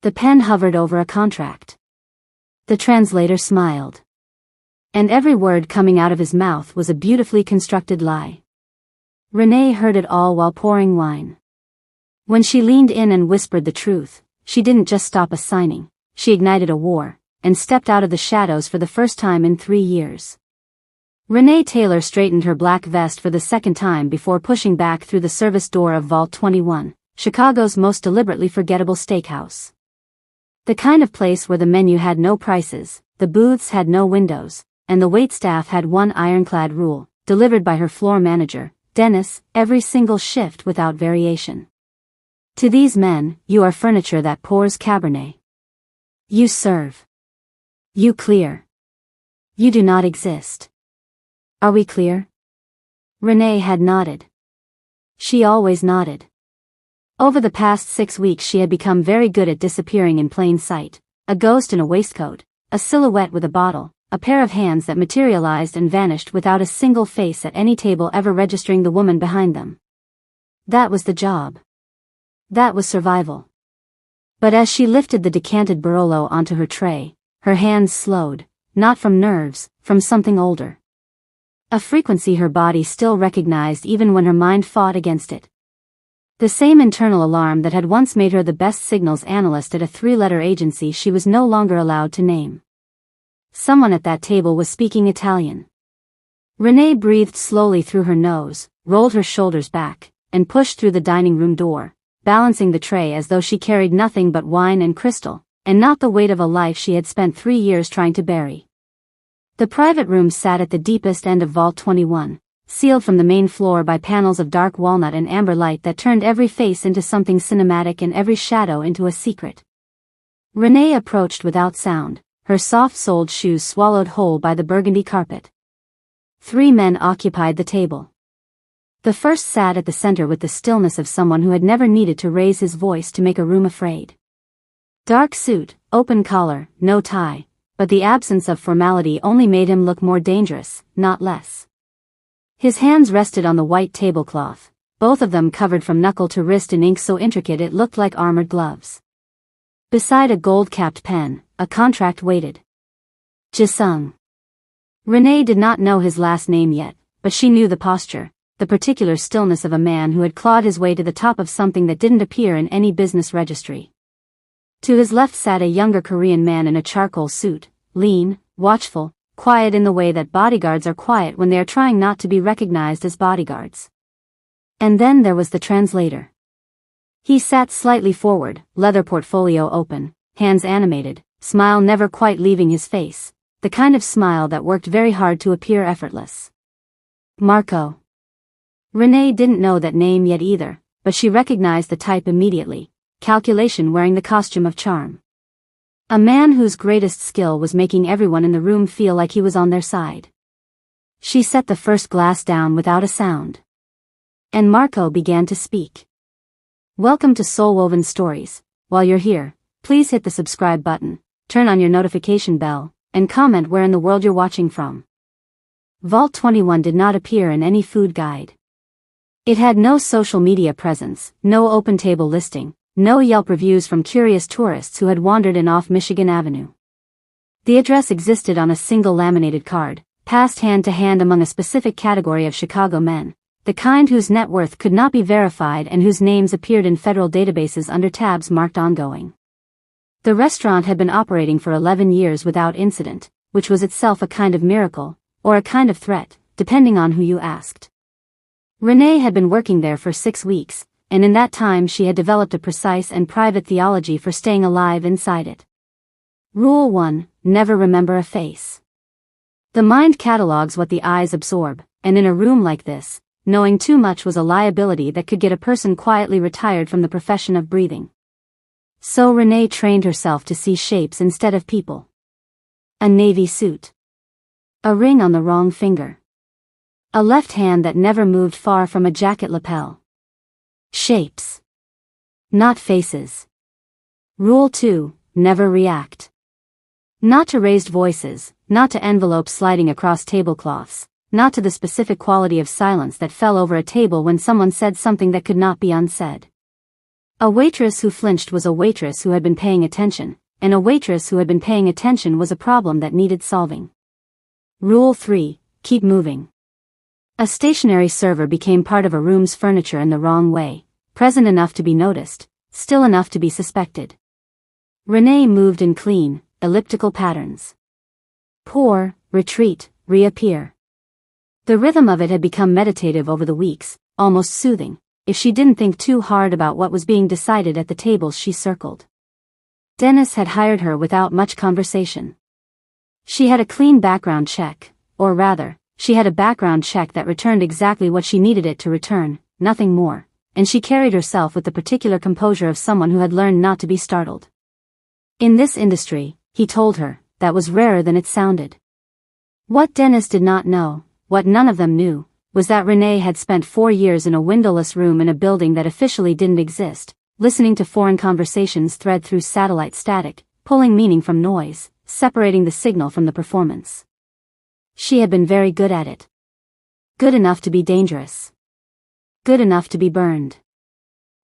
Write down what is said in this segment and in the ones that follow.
The pen hovered over a contract. The translator smiled. And every word coming out of his mouth was a beautifully constructed lie. Renee heard it all while pouring wine. When she leaned in and whispered the truth, she didn't just stop a signing, she ignited a war, and stepped out of the shadows for the first time in 3 years. Renee Taylor straightened her black vest for the second time before pushing back through the service door of Vault 21, Chicago's most deliberately forgettable steakhouse. The kind of place where the menu had no prices, the booths had no windows, and the waitstaff had one ironclad rule, delivered by her floor manager, Dennis, every single shift without variation. To these men, you are furniture that pours Cabernet. You serve. You clear. You do not exist. Are we clear? Renee had nodded. She always nodded. Over the past 6 weeks she had become very good at disappearing in plain sight, a ghost in a waistcoat, a silhouette with a bottle, a pair of hands that materialized and vanished without a single face at any table ever registering the woman behind them. That was the job. That was survival. But as she lifted the decanted Barolo onto her tray, her hands slowed, not from nerves, from something older. A frequency her body still recognized even when her mind fought against it. The same internal alarm that had once made her the best signals analyst at a 3-letter agency she was no longer allowed to name. Someone at that table was speaking Italian. Renee breathed slowly through her nose, rolled her shoulders back, and pushed through the dining room door, balancing the tray as though she carried nothing but wine and crystal, and not the weight of a life she had spent 3 years trying to bury. The private room sat at the deepest end of Vault 21, sealed from the main floor by panels of dark walnut and amber light that turned every face into something cinematic and every shadow into a secret. Renee approached without sound, her soft-soled shoes swallowed whole by the burgundy carpet. 3 men occupied the table. The first sat at the center with the stillness of someone who had never needed to raise his voice to make a room afraid. Dark suit, open collar, no tie, but the absence of formality only made him look more dangerous, not less. His hands rested on the white tablecloth, both of them covered from knuckle to wrist in ink so intricate it looked like armored gloves. Beside a gold-capped pen, a contract waited. Jisung. Renee did not know his last name yet, but she knew the posture, the particular stillness of a man who had clawed his way to the top of something that didn't appear in any business registry. To his left sat a younger Korean man in a charcoal suit, lean, watchful, quiet in the way that bodyguards are quiet when they are trying not to be recognized as bodyguards. And then there was the translator. He sat slightly forward, leather portfolio open, hands animated, smile never quite leaving his face, the kind of smile that worked very hard to appear effortless. Marco. Renee didn't know that name yet either, but she recognized the type immediately, calculation wearing the costume of charm. A man whose greatest skill was making everyone in the room feel like he was on their side. She set the first glass down without a sound. And Marco began to speak. Welcome to Soul-Woven Stories. While you're here, please hit the subscribe button, turn on your notification bell, and comment where in the world you're watching from. Vault 21 did not appear in any food guide. It had no social media presence, no open table listing, no Yelp reviews from curious tourists who had wandered in off Michigan Avenue. The address existed on a single laminated card, passed hand to hand among a specific category of Chicago men, the kind whose net worth could not be verified and whose names appeared in federal databases under tabs marked ongoing. The restaurant had been operating for 11 years without incident, which was itself a kind of miracle, or a kind of threat, depending on who you asked. Renee had been working there for 6 weeks, and in that time she had developed a precise and private theology for staying alive inside it. Rule 1, never remember a face. The mind catalogs what the eyes absorb, and in a room like this, knowing too much was a liability that could get a person quietly retired from the profession of breathing. So Renee trained herself to see shapes instead of people. A navy suit. A ring on the wrong finger. A left hand that never moved far from a jacket lapel. Shapes. Not faces. Rule 2, never react. Not to raised voices, not to envelopes sliding across tablecloths, not to the specific quality of silence that fell over a table when someone said something that could not be unsaid. A waitress who flinched was a waitress who had been paying attention, and a waitress who had been paying attention was a problem that needed solving. Rule 3. Keep moving. A stationary server became part of a room's furniture in the wrong way, present enough to be noticed, still enough to be suspected. Renee moved in clean, elliptical patterns. Pour, retreat, reappear. The rhythm of it had become meditative over the weeks, almost soothing, if she didn't think too hard about what was being decided at the tables she circled. Dennis had hired her without much conversation. She had a clean background check, or rather, she had a background check that returned exactly what she needed it to return, nothing more, and she carried herself with the particular composure of someone who had learned not to be startled. In this industry, he told her, that was rarer than it sounded. What Dennis did not know, what none of them knew, was that Renee had spent 4 years in a windowless room in a building that officially didn't exist, listening to foreign conversations thread through satellite static, pulling meaning from noise, separating the signal from the performance. She had been very good at it. Good enough to be dangerous. Good enough to be burned.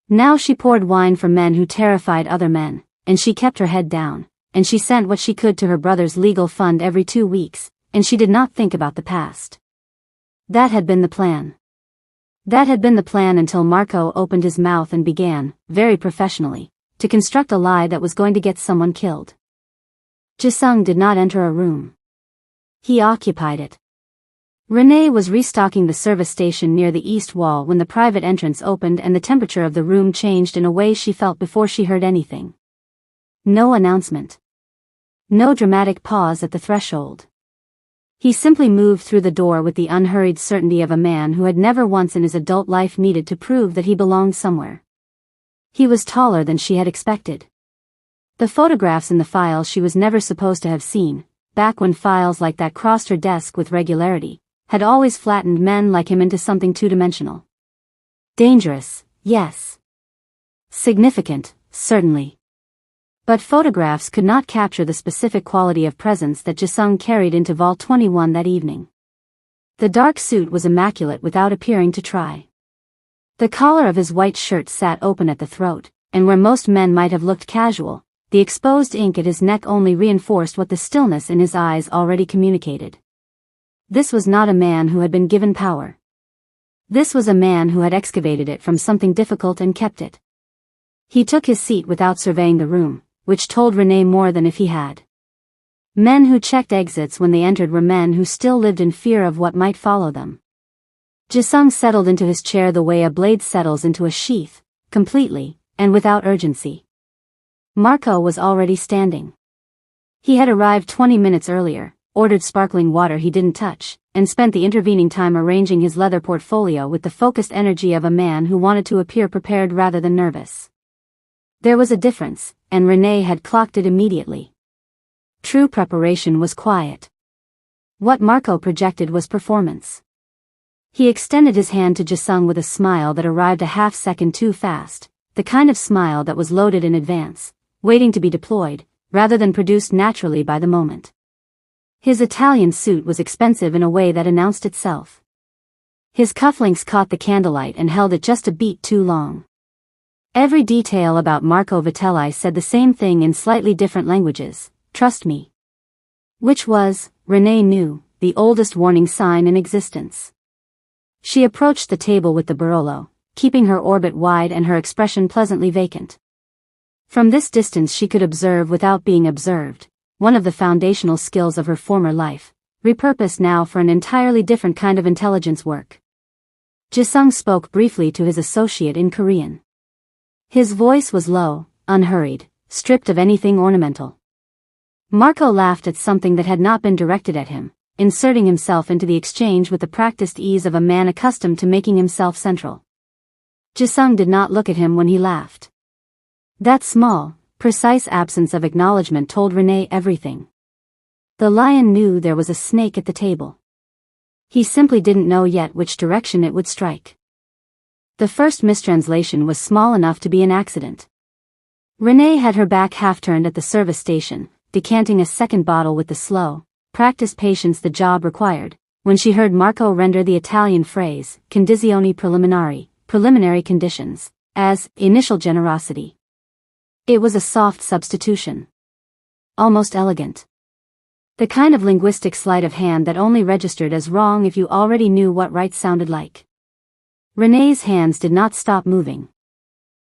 Now she poured wine for men who terrified other men, and she kept her head down, and she sent what she could to her brother's legal fund every 2 weeks, and she did not think about the past. That had been the plan. That had been the plan until Marco opened his mouth and began, very professionally, to construct a lie that was going to get someone killed. Jisung did not enter a room. He occupied it. Renee was restocking the service station near the east wall when the private entrance opened and the temperature of the room changed in a way she felt before she heard anything. No announcement. No dramatic pause at the threshold. He simply moved through the door with the unhurried certainty of a man who had never once in his adult life needed to prove that he belonged somewhere. He was taller than she had expected. The photographs in the file she was never supposed to have seen, back when files like that crossed her desk with regularity, had always flattened men like him into something two-dimensional. Dangerous, yes. Significant, certainly. But photographs could not capture the specific quality of presence that Jisung carried into Vault 21 that evening. The dark suit was immaculate without appearing to try. The collar of his white shirt sat open at the throat, and where most men might have looked casual, the exposed ink at his neck only reinforced what the stillness in his eyes already communicated. This was not a man who had been given power. This was a man who had excavated it from something difficult and kept it. He took his seat without surveying the room, which told Renee more than if he had. Men who checked exits when they entered were men who still lived in fear of what might follow them. Jisung settled into his chair the way a blade settles into a sheath, completely, and without urgency. Marco was already standing. He had arrived 20 minutes earlier, ordered sparkling water he didn't touch, and spent the intervening time arranging his leather portfolio with the focused energy of a man who wanted to appear prepared rather than nervous. There was a difference, and Renee had clocked it immediately. True preparation was quiet. What Marco projected was performance. He extended his hand to Jisung with a smile that arrived a half-second too fast, the kind of smile that was loaded in advance, waiting to be deployed, rather than produced naturally by the moment. His Italian suit was expensive in a way that announced itself. His cufflinks caught the candlelight and held it just a beat too long. Every detail about Marco Vitelli said the same thing in slightly different languages, trust me. Which was, Renee knew, the oldest warning sign in existence. She approached the table with the Barolo, keeping her orbit wide and her expression pleasantly vacant. From this distance she could observe without being observed, one of the foundational skills of her former life, repurposed now for an entirely different kind of intelligence work. Jisung spoke briefly to his associate in Korean. His voice was low, unhurried, stripped of anything ornamental. Marco laughed at something that had not been directed at him, inserting himself into the exchange with the practiced ease of a man accustomed to making himself central. Jisung did not look at him when he laughed. That small, precise absence of acknowledgement told Renee everything. The lion knew there was a snake at the table. He simply didn't know yet which direction it would strike. The first mistranslation was small enough to be an accident. Renee had her back half-turned at the service station, decanting a second bottle with the slow, practiced patience the job required, when she heard Marco render the Italian phrase, condizioni preliminari, preliminary conditions, as initial generosity. It was a soft substitution. Almost elegant. The kind of linguistic sleight of hand that only registered as wrong if you already knew what right sounded like. Renee's hands did not stop moving.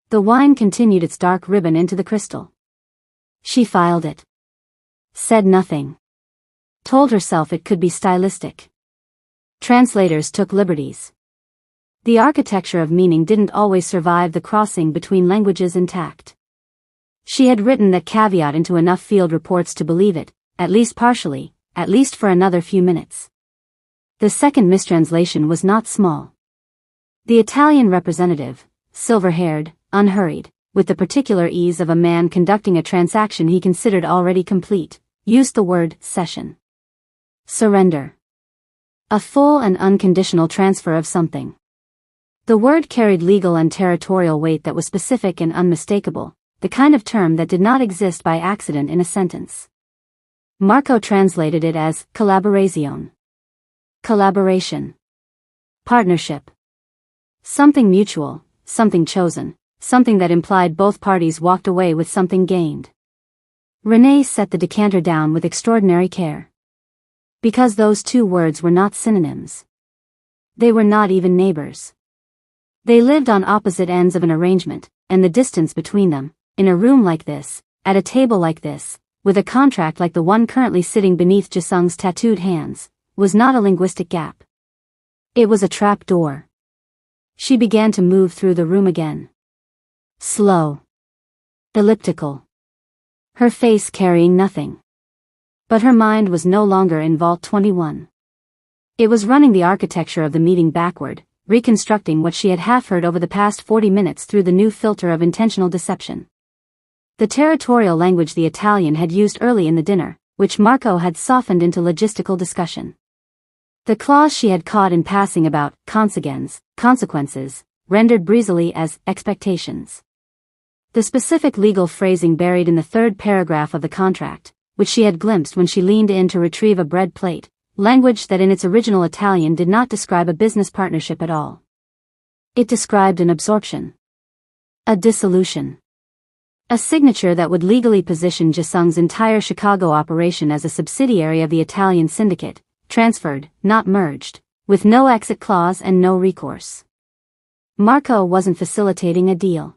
The wine continued its dark ribbon into the crystal. She filed it. Said nothing. Told herself it could be stylistic. Translators took liberties. The architecture of meaning didn't always survive the crossing between languages intact. She had written that caveat into enough field reports to believe it, at least partially, at least for another few minutes. The second mistranslation was not small. The Italian representative, silver-haired, unhurried, with the particular ease of a man conducting a transaction he considered already complete, used the word cession. Surrender. A full and unconditional transfer of something. The word carried legal and territorial weight that was specific and unmistakable, the kind of term that did not exist by accident in a sentence. Marco translated it as collaborazione. Collaboration. Partnership. Something mutual, something chosen, something that implied both parties walked away with something gained. Renee set the decanter down with extraordinary care. Because those two words were not synonyms. They were not even neighbors. They lived on opposite ends of an arrangement, and the distance between them, in a room like this, at a table like this, with a contract like the one currently sitting beneath Jisung's tattooed hands, was not a linguistic gap. It was a trap door. She began to move through the room again. Slow. Elliptical. Her face carrying nothing. But her mind was no longer in Vault 21. It was running the architecture of the meeting backward, reconstructing what she had half-heard over the past 40 minutes through the new filter of intentional deception. The territorial language the Italian had used early in the dinner, which Marco had softened into logistical discussion. The clause she had caught in passing about consequences, rendered breezily as expectations. The specific legal phrasing buried in the third paragraph of the contract, which she had glimpsed when she leaned in to retrieve a bread plate, language that in its original Italian did not describe a business partnership at all. It described an absorption. A dissolution. A signature that would legally position Jisung's entire Chicago operation as a subsidiary of the Italian syndicate, transferred, not merged, with no exit clause and no recourse. Marco wasn't facilitating a deal.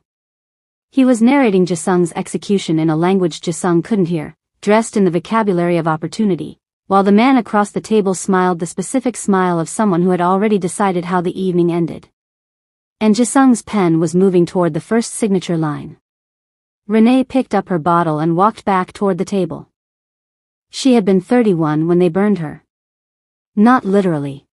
He was narrating Jisung's execution in a language Jisung couldn't hear, dressed in the vocabulary of opportunity, while the man across the table smiled the specific smile of someone who had already decided how the evening ended. And Jisung's pen was moving toward the first signature line. Renee picked up her bottle and walked back toward the table. She had been 31 when they burned her. Not literally.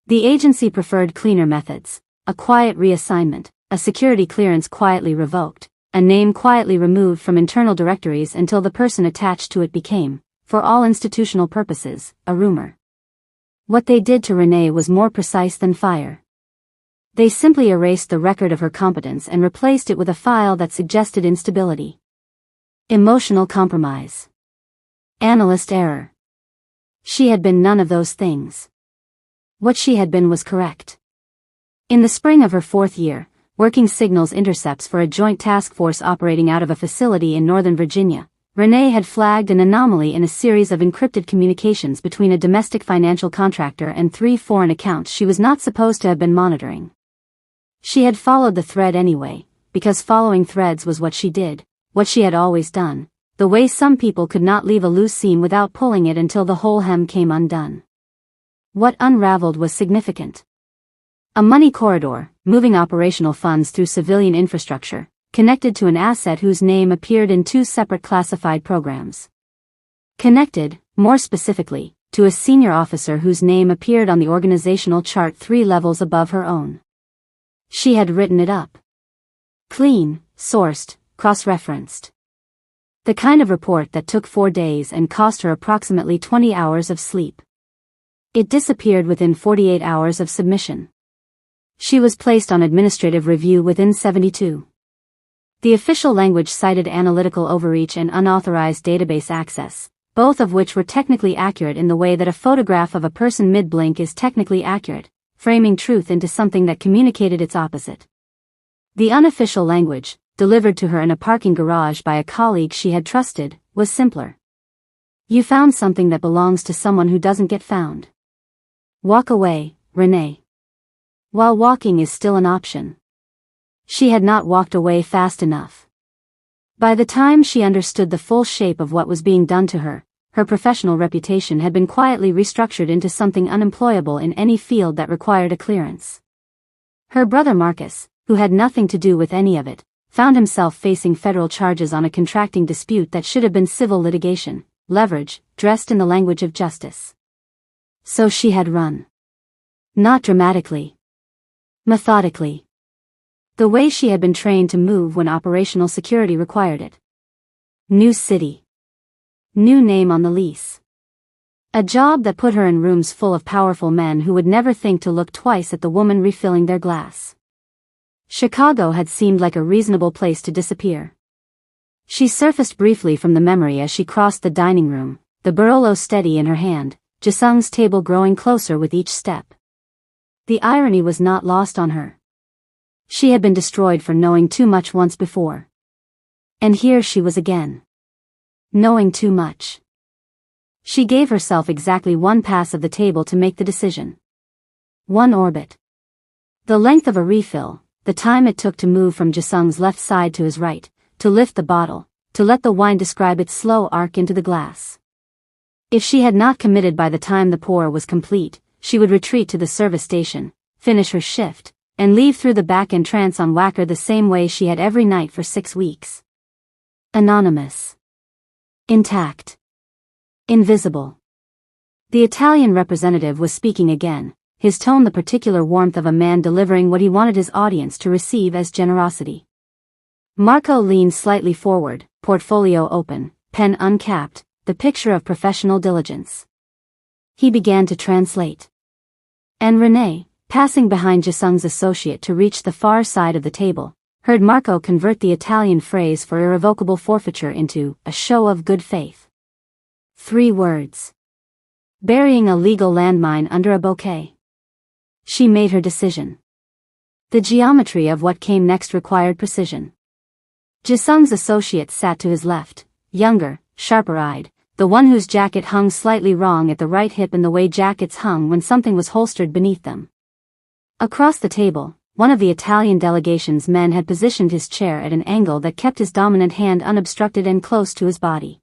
The agency preferred cleaner methods, a quiet reassignment, a security clearance quietly revoked, a name quietly removed from internal directories until the person attached to it became, for all institutional purposes, a rumor. What they did to Renee was more precise than fire. They simply erased the record of her competence and replaced it with a file that suggested instability. Emotional compromise. Analyst error. She had been none of those things. What she had been was correct. In the spring of her 4th year, working signals intercepts for a joint task force operating out of a facility in Northern Virginia, Renee had flagged an anomaly in a series of encrypted communications between a domestic financial contractor and 3 foreign accounts she was not supposed to have been monitoring. She had followed the thread anyway, because following threads was what she did, what she had always done, the way some people could not leave a loose seam without pulling it until the whole hem came undone. What unraveled was significant. A money corridor, moving operational funds through civilian infrastructure, connected to an asset whose name appeared in 2 separate classified programs. Connected, more specifically, to a senior officer whose name appeared on the organizational chart 3 levels above her own. She had written it up. Clean, sourced, cross-referenced. The kind of report that took 4 days and cost her approximately 20 hours of sleep. It disappeared within 48 hours of submission. She was placed on administrative review within 72. The official language cited analytical overreach and unauthorized database access, both of which were technically accurate in the way that a photograph of a person mid-blink is technically accurate, framing truth into something that communicated its opposite. The unofficial language, delivered to her in a parking garage by a colleague she had trusted, was simpler. You found something that belongs to someone who doesn't get found. Walk away, Renee. While walking is still an option. She had not walked away fast enough. By the time she understood the full shape of what was being done to her, her professional reputation had been quietly restructured into something unemployable in any field that required a clearance. Her brother Marcus, who had nothing to do with any of it, found himself facing federal charges on a contracting dispute that should have been civil litigation, leverage, dressed in the language of justice. So she had run. Not dramatically. Methodically. The way she had been trained to move when operational security required it. New city. New name on the lease. A job that put her in rooms full of powerful men who would never think to look twice at the woman refilling their glass. Chicago had seemed like a reasonable place to disappear. She surfaced briefly from the memory as she crossed the dining room, the Barolo steady in her hand, Jisung's table growing closer with each step. The irony was not lost on her. She had been destroyed for knowing too much once before. And here she was again. Knowing too much. She gave herself exactly one pass of the table to make the decision. One orbit. The length of a refill, the time it took to move from Jisung's left side to his right, to lift the bottle, to let the wine describe its slow arc into the glass. If she had not committed by the time the pour was complete, she would retreat to the service station, finish her shift, and leave through the back entrance on Whacker the same way she had every night for 6 weeks. Anonymous. Intact. Invisible. The Italian representative was speaking again, his tone the particular warmth of a man delivering what he wanted his audience to receive as generosity. Marco leaned slightly forward, portfolio open, pen uncapped, the picture of professional diligence. He began to translate. And Renee, passing behind Jisung's associate to reach the far side of the table, heard Marco convert the Italian phrase for irrevocable forfeiture into a show of good faith. 3 words. Burying a legal landmine under a bouquet. She made her decision. The geometry of what came next required precision. Jisung's associate sat to his left, younger, sharper-eyed, the one whose jacket hung slightly wrong at the right hip in the way jackets hung when something was holstered beneath them. Across the table, one of the Italian delegation's men had positioned his chair at an angle that kept his dominant hand unobstructed and close to his body.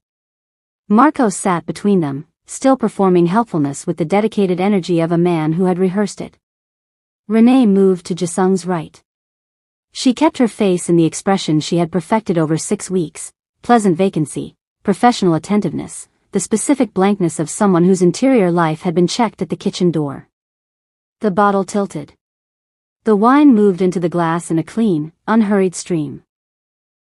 Marco sat between them, still performing helpfulness with the dedicated energy of a man who had rehearsed it. Renee moved to Jisung's right. She kept her face in the expression she had perfected over 6 weeks, pleasant vacancy, professional attentiveness, the specific blankness of someone whose interior life had been checked at the kitchen door. The bottle tilted. The wine moved into the glass in a clean, unhurried stream.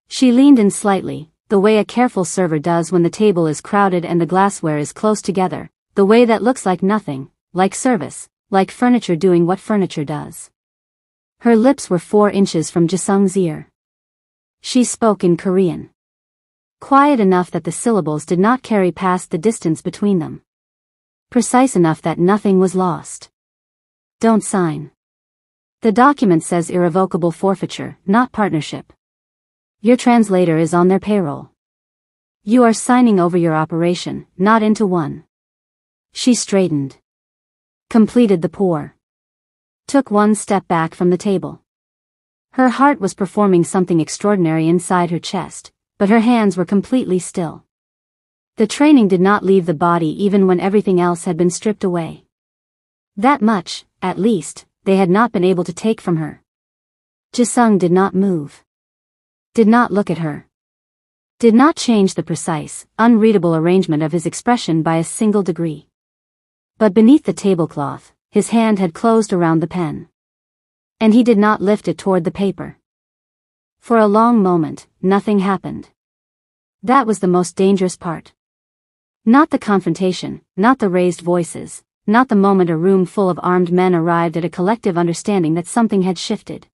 She leaned in slightly, the way a careful server does when the table is crowded and the glassware is close together, the way that looks like nothing, like service, like furniture doing what furniture does. Her lips were 4 inches from Jisung's ear. She spoke in Korean. Quiet enough that the syllables did not carry past the distance between them. Precise enough that nothing was lost. Don't sign. The document says irrevocable forfeiture, not partnership. Your translator is on their payroll. You are signing over your operation, not into one. She straightened. Completed the pour. Took 1 step back from the table. Her heart was performing something extraordinary inside her chest, but her hands were completely still. The training did not leave the body even when everything else had been stripped away. That much, at least, they had not been able to take from her. Jisung did not move. Did not look at her. Did not change the precise, unreadable arrangement of his expression by a single degree. But beneath the tablecloth, his hand had closed around the pen. And he did not lift it toward the paper. For a long moment, nothing happened. That was the most dangerous part. Not the confrontation, not the raised voices, not the moment a room full of armed men arrived at a collective understanding that something had shifted.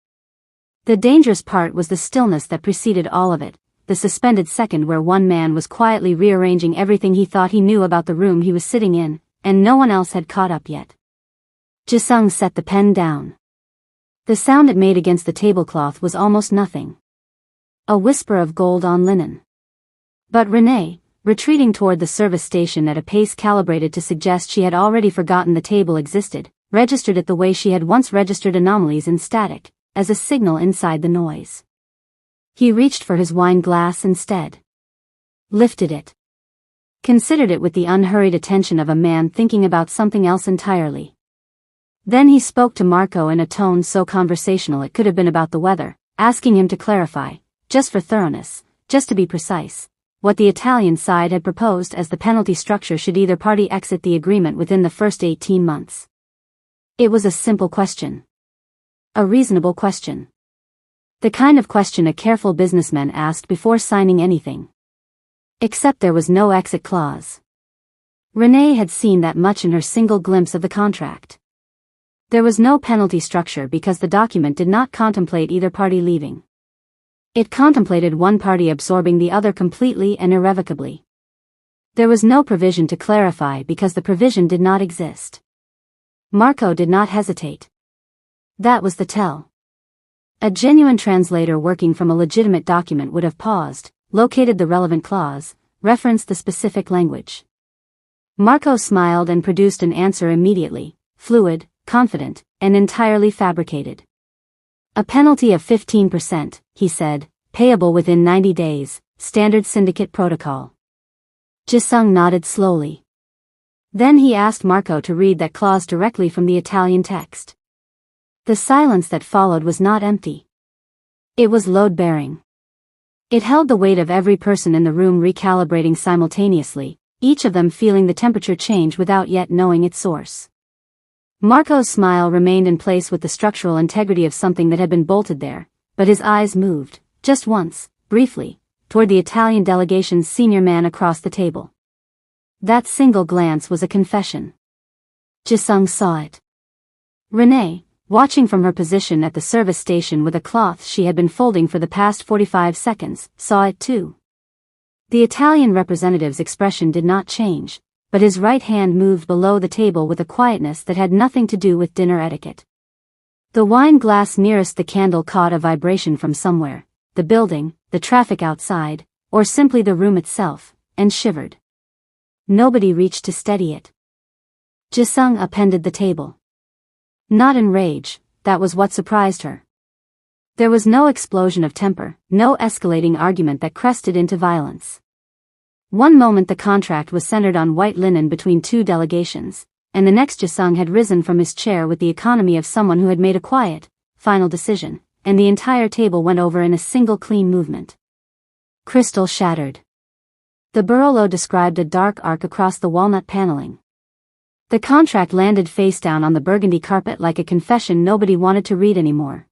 The dangerous part was the stillness that preceded all of it, the suspended second where one man was quietly rearranging everything he thought he knew about the room he was sitting in, and no one else had caught up yet. Jisung set the pen down. The sound it made against the tablecloth was almost nothing. A whisper of gold on linen. But Renee, retreating toward the service station at a pace calibrated to suggest she had already forgotten the table existed, registered it the way she had once registered anomalies in static, as a signal inside the noise. He reached for his wine glass instead. Lifted it. Considered it with the unhurried attention of a man thinking about something else entirely. Then he spoke to Marco in a tone so conversational it could have been about the weather, asking him to clarify, just for thoroughness, just to be precise, what the Italian side had proposed as the penalty structure should either party exit the agreement within the first 18 months. It was a simple question. A reasonable question. The kind of question a careful businessman asked before signing anything. Except there was no exit clause. Renee had seen that much in her single glimpse of the contract. There was no penalty structure because the document did not contemplate either party leaving. It contemplated one party absorbing the other completely and irrevocably. There was no provision to clarify because the provision did not exist. Marco did not hesitate. That was the tell. A genuine translator working from a legitimate document would have paused, located the relevant clause, referenced the specific language. Marco smiled and produced an answer immediately, fluid, confident, and entirely fabricated. A penalty of 15%, he said, payable within 90 days, standard syndicate protocol. Jisung nodded slowly. Then he asked Marco to read that clause directly from the Italian text. The silence that followed was not empty. It was load-bearing. It held the weight of every person in the room recalibrating simultaneously, each of them feeling the temperature change without yet knowing its source. Marco's smile remained in place with the structural integrity of something that had been bolted there, but his eyes moved, just once, briefly, toward the Italian delegation's senior man across the table. That single glance was a confession. Jisung saw it. Renee, watching from her position at the service station with a cloth she had been folding for the past 45 seconds, saw it too. The Italian representative's expression did not change, but his right hand moved below the table with a quietness that had nothing to do with dinner etiquette. The wine glass nearest the candle caught a vibration from somewhere, the building, the traffic outside, or simply the room itself, and shivered. Nobody reached to steady it. Jisung upended the table. Not in rage, that was what surprised her. There was no explosion of temper, no escalating argument that crested into violence. One moment the contract was centered on white linen between two delegations, and the next Jisung had risen from his chair with the economy of someone who had made a quiet, final decision, and the entire table went over in a single clean movement. Crystal shattered. The Barolo described a dark arc across the walnut paneling. The contract landed face down on the burgundy carpet like a confession nobody wanted to read anymore.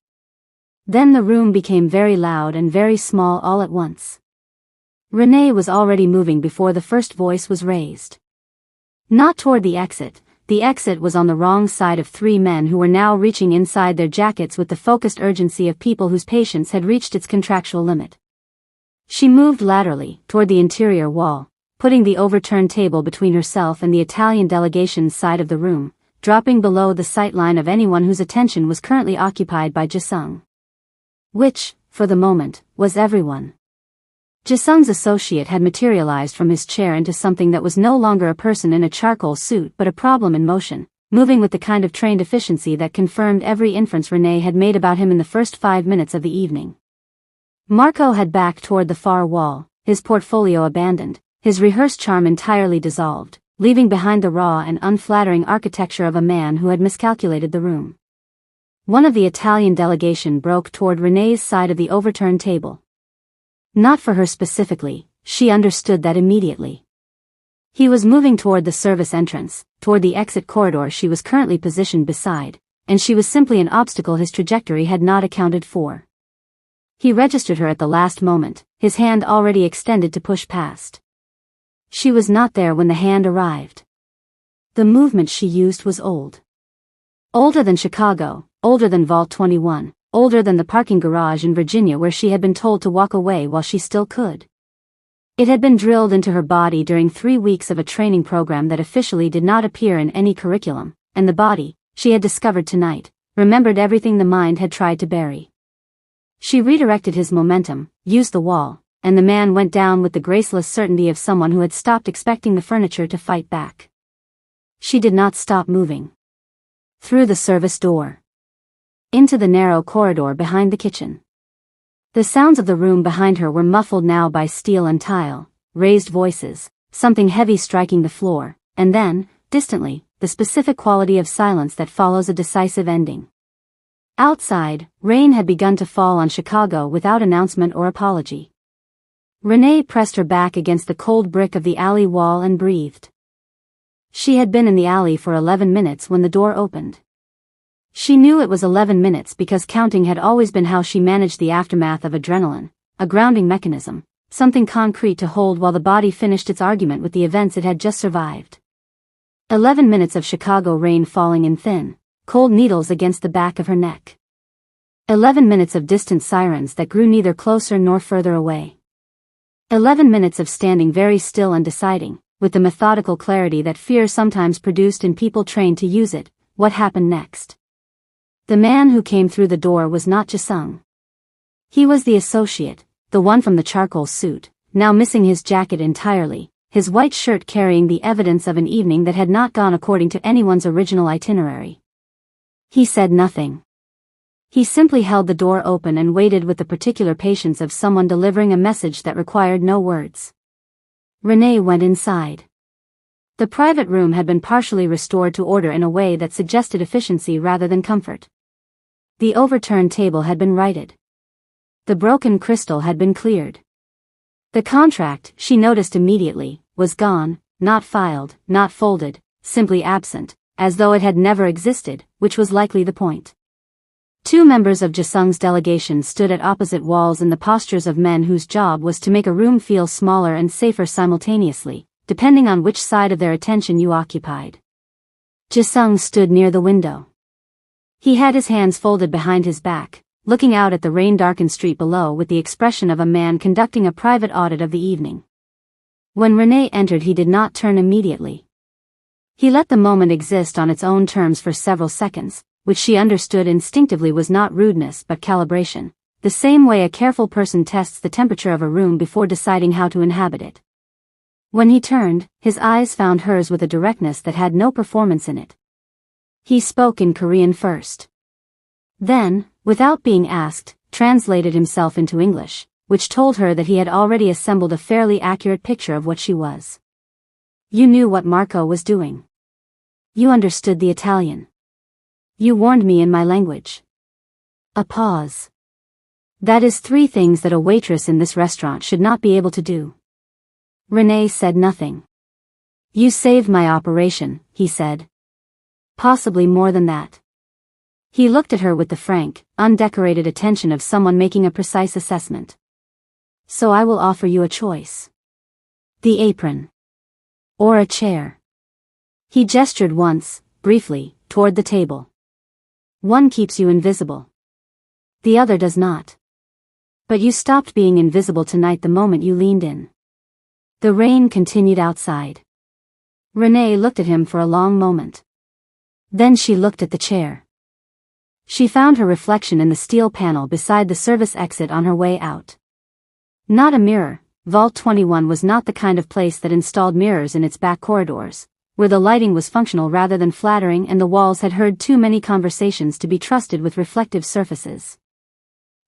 Then the room became very loud and very small all at once. Renee was already moving before the first voice was raised. Not toward the exit was on the wrong side of three men who were now reaching inside their jackets with the focused urgency of people whose patience had reached its contractual limit. She moved laterally, toward the interior wall, putting the overturned table between herself and the Italian delegation's side of the room, dropping below the sight line of anyone whose attention was currently occupied by Jisung. Which, for the moment, was everyone. Jisung's associate had materialized from his chair into something that was no longer a person in a charcoal suit but a problem in motion, moving with the kind of trained efficiency that confirmed every inference Renee had made about him in the first 5 minutes of the evening. Marco had backed toward the far wall, his portfolio abandoned, his rehearsed charm entirely dissolved, leaving behind the raw and unflattering architecture of a man who had miscalculated the room. One of the Italian delegation broke toward Renee's side of the overturned table. Not for her specifically, she understood that immediately. He was moving toward the service entrance, toward the exit corridor she was currently positioned beside, and she was simply an obstacle his trajectory had not accounted for. He registered her at the last moment, his hand already extended to push past. She was not there when the hand arrived. The movement she used was old. Older than Chicago, older than Vault 21, older than the parking garage in Virginia where she had been told to walk away while she still could. It had been drilled into her body during 3 weeks of a training program that officially did not appear in any curriculum, and the body, she had discovered tonight, remembered everything the mind had tried to bury. She redirected his momentum, used the wall, and the man went down with the graceless certainty of someone who had stopped expecting the furniture to fight back. She did not stop moving. Through the service door. Into the narrow corridor behind the kitchen. The sounds of the room behind her were muffled now by steel and tile, raised voices, something heavy striking the floor, and then, distantly, the specific quality of silence that follows a decisive ending. Outside, rain had begun to fall on Chicago without announcement or apology. Renee pressed her back against the cold brick of the alley wall and breathed. She had been in the alley for 11 minutes when the door opened. She knew it was 11 minutes because counting had always been how she managed the aftermath of adrenaline, a grounding mechanism, something concrete to hold while the body finished its argument with the events it had just survived. 11 minutes of Chicago rain falling in thin, cold needles against the back of her neck. 11 minutes of distant sirens that grew neither closer nor further away. 11 minutes of standing very still and deciding, with the methodical clarity that fear sometimes produced in people trained to use it, what happened next. The man who came through the door was not Jisung. He was the associate, the one from the charcoal suit, now missing his jacket entirely, his white shirt carrying the evidence of an evening that had not gone according to anyone's original itinerary. He said nothing. He simply held the door open and waited with the particular patience of someone delivering a message that required no words. Renee went inside. The private room had been partially restored to order in a way that suggested efficiency rather than comfort. The overturned table had been righted. The broken crystal had been cleared. The contract, she noticed immediately, was gone, not filed, not folded, simply absent, as though it had never existed, which was likely the point. Two members of Jisung's delegation stood at opposite walls in the postures of men whose job was to make a room feel smaller and safer simultaneously, depending on which side of their attention you occupied. Jisung stood near the window. He had his hands folded behind his back, looking out at the rain-darkened street below with the expression of a man conducting a private audit of the evening. When Renee entered, he did not turn immediately. He let the moment exist on its own terms for several seconds, which she understood instinctively was not rudeness but calibration, the same way a careful person tests the temperature of a room before deciding how to inhabit it. When he turned, his eyes found hers with a directness that had no performance in it. He spoke in Korean first. Then, without being asked, translated himself into English, which told her that he had already assembled a fairly accurate picture of what she was. You knew what Marco was doing. You understood the Italian. You warned me in my language. A pause. That is 3 things that a waitress in this restaurant should not be able to do. Renee said nothing. You saved my operation, he said. Possibly more than that. He looked at her with the frank, undecorated attention of someone making a precise assessment. So I will offer you a choice. The apron. Or a chair. He gestured once, briefly, toward the table. One keeps you invisible. The other does not. But you stopped being invisible tonight the moment you leaned in. The rain continued outside. Renee looked at him for a long moment. Then she looked at the chair. She found her reflection in the steel panel beside the service exit on her way out. Not a mirror, Vault 21 was not the kind of place that installed mirrors in its back corridors, where the lighting was functional rather than flattering and the walls had heard too many conversations to be trusted with reflective surfaces.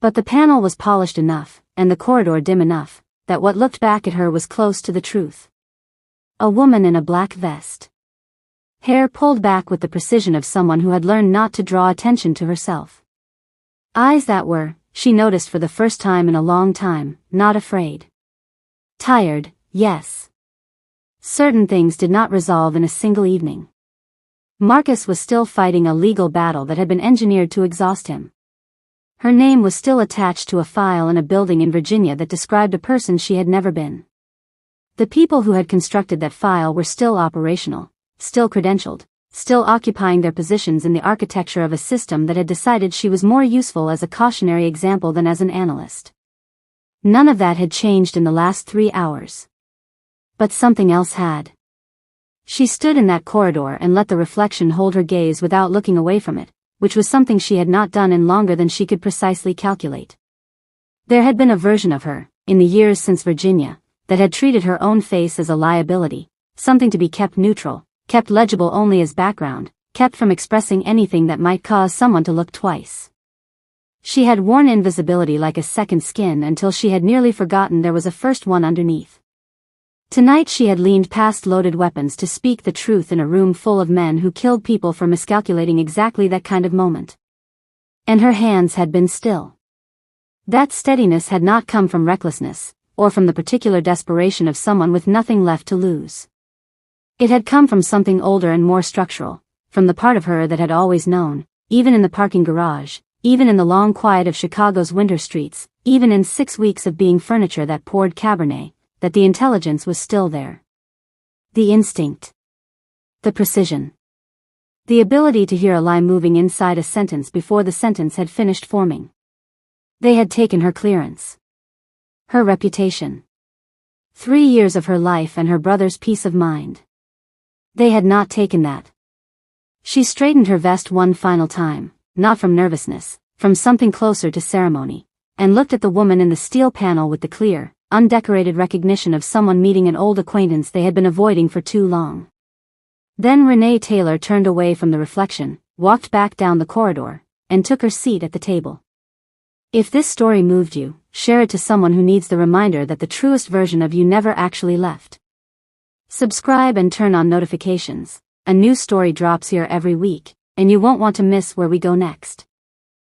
But the panel was polished enough, and the corridor dim enough, that what looked back at her was close to the truth. A woman in a black vest. Hair pulled back with the precision of someone who had learned not to draw attention to herself. Eyes that were, she noticed for the first time in a long time, not afraid. Tired, yes. Certain things did not resolve in a single evening. Marcus was still fighting a legal battle that had been engineered to exhaust him. Her name was still attached to a file in a building in Virginia that described a person she had never been. The people who had constructed that file were still operational, still credentialed, still occupying their positions in the architecture of a system that had decided she was more useful as a cautionary example than as an analyst. None of that had changed in the last 3 hours. But something else had. She stood in that corridor and let the reflection hold her gaze without looking away from it, which was something she had not done in longer than she could precisely calculate. There had been a version of her, in the years since Virginia, that had treated her own face as a liability, something to be kept neutral, kept legible only as background, kept from expressing anything that might cause someone to look twice. She had worn invisibility like a second skin until she had nearly forgotten there was a first one underneath. Tonight she had leaned past loaded weapons to speak the truth in a room full of men who killed people for miscalculating exactly that kind of moment. And her hands had been still. That steadiness had not come from recklessness, or from the particular desperation of someone with nothing left to lose. It had come from something older and more structural, from the part of her that had always known, even in the parking garage, even in the long quiet of Chicago's winter streets, even in 6 weeks of being furniture that poured Cabernet, that the intelligence was still there. The instinct. The precision. The ability to hear a lie moving inside a sentence before the sentence had finished forming. They had taken her clearance. Her reputation. 3 years of her life and her brother's peace of mind. They had not taken that. She straightened her vest one final time, not from nervousness, from something closer to ceremony, and looked at the woman in the steel panel with the clear, undecorated recognition of someone meeting an old acquaintance they had been avoiding for too long. Then Renee Taylor turned away from the reflection, walked back down the corridor, and took her seat at the table. If this story moved you, share it to someone who needs the reminder that the truest version of you never actually left. Subscribe and turn on notifications. A new story drops here every week, and you won't want to miss where we go next.